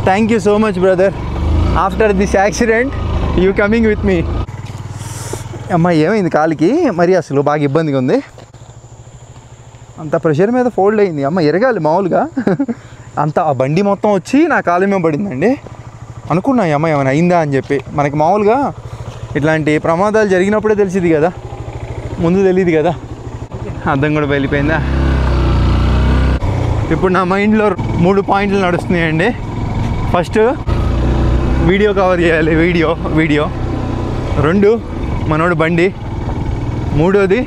Thank you so much brother. After this accident you coming with me. అమ్మా ఏమైంది కాలికి? మరి అసలు బాగా ఇబ్బందిగా ఉంది. అంత ప్రెషర్ మీద ఫోల్డ్ అయింది. అమ్మ ఎరగాలి మామూలుగా. అంత ఆ బండి మొత్తం వచ్చి నా కాలు మీద పడిందండి. అనుకున్నా అమ్మ ఏమైనా అయిందా అని చెప్పి. మనకి మామూలుగా ఇట్లాంటి ప్రమాదాలు జరిగినప్పుడే తెలిసింది కదా, ముందు తెలియదు కదా. అద్దం కూడా వెళ్ళిపోయిందా. ఇప్పుడు నా మైండ్లో 3 పాయింట్లు నడుస్తున్నాయండి. ఫస్ట్ వీడియో కవర్ చేయాలి, వీడియో. 2 మనోడు బండి. 3వది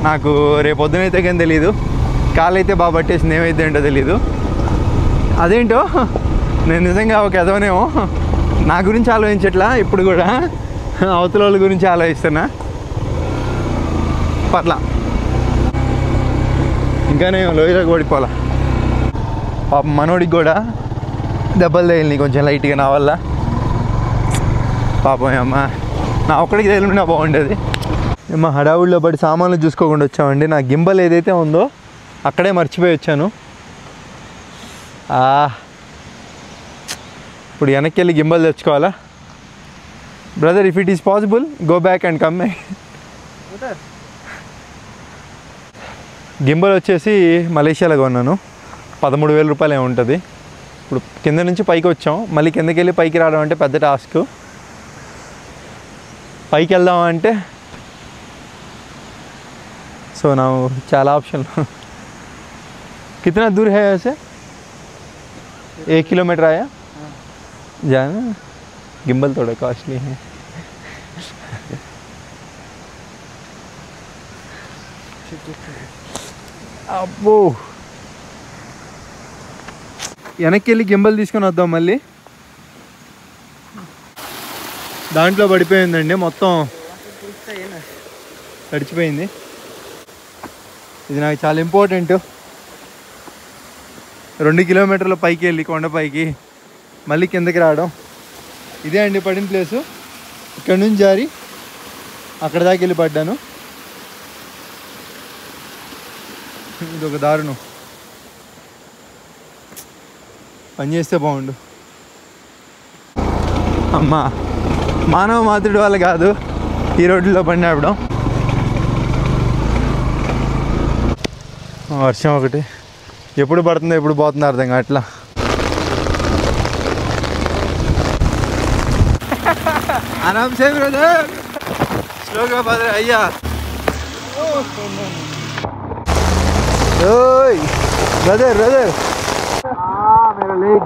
నాకు రేపు పొద్దునైతే కానీ తెలీదు, కాలైతే బాగా పట్టేసింది, ఏమైతే ఏంటో తెలీదు. అదేంటో నేను నిజంగా ఒక ఎదవనేమో, నా గురించి ఆలోచించట్లా ఇప్పుడు కూడా, అవతల వాళ్ళ గురించి ఆలోచిస్తున్నా. పట్ల ఇంకానే లోయలోకి ఓడిపోవాలా. పాపం మనోడికి కూడా దెబ్బలు తగిలినాయి కొంచెం లైట్గా నా వల్ల. పాపం అమ్మ, నా ఒక్కడికి తగిలినా బాగుండేది. మా హడావుడిలో పడి సామాన్లు చూసుకోకుండా వచ్చామండి. నా గింబల్ ఏదైతే ఉందో అక్కడే మర్చిపోయి వచ్చాను. ఇప్పుడు వెనక్కి వెళ్ళి గింబల్ తెచ్చుకోవాలా. Brother, if it is possible go back and come. Gimbal వచ్చేసి మలేషియాలో కొన్నాను. 13,000 రూపాయలు ఏమి ఉంటుంది. ఇప్పుడు కింద నుంచి పైకి వచ్చాం, మళ్ళీ కిందకి వెళ్ళి పైకి రావడం అంటే పెద్ద టాస్క్. పైకి వెళ్దామంటే సో నా చాలా ఆప్షన్. कितना दूर है ऐसे? 1 किलोमीटर आया जाना. गिम्बल थोड़ा कॉस्टली है. అబ్బో, వెనక్కి వెళ్ళి గింబల్ తీసుకొని వద్దాం. మళ్ళీ దాంట్లో పడిపోయిందండి, మొత్తం తడిచిపోయింది. ఇది నాకు చాలా ఇంపార్టెంట్. 2 కిలోమీటర్ల పైకి వెళ్ళి కొండపైకి మళ్ళీ కిందకి రావడం. ఇదే అండి పడిన ప్లేసు. ఇక్కడ నుంచి జారి అక్కడ దాకా వెళ్ళి పడ్డాను. ఇది ఒక దారుణం. పని చేస్తే బాగుండు. అమ్మా, మానవ మాతృడి వల్ల కాదు ఈ రోడ్లలో బండి ఆపడం. వర్షం ఒకటి ఎప్పుడు పడుతుందో ఎప్పుడు పోతుందో అర్థం కావట్లా. ఆరామ్సే బ్రదర్, స్లోగా బ్రదర్. అయ్యా బ్రదర్, मेरा लेग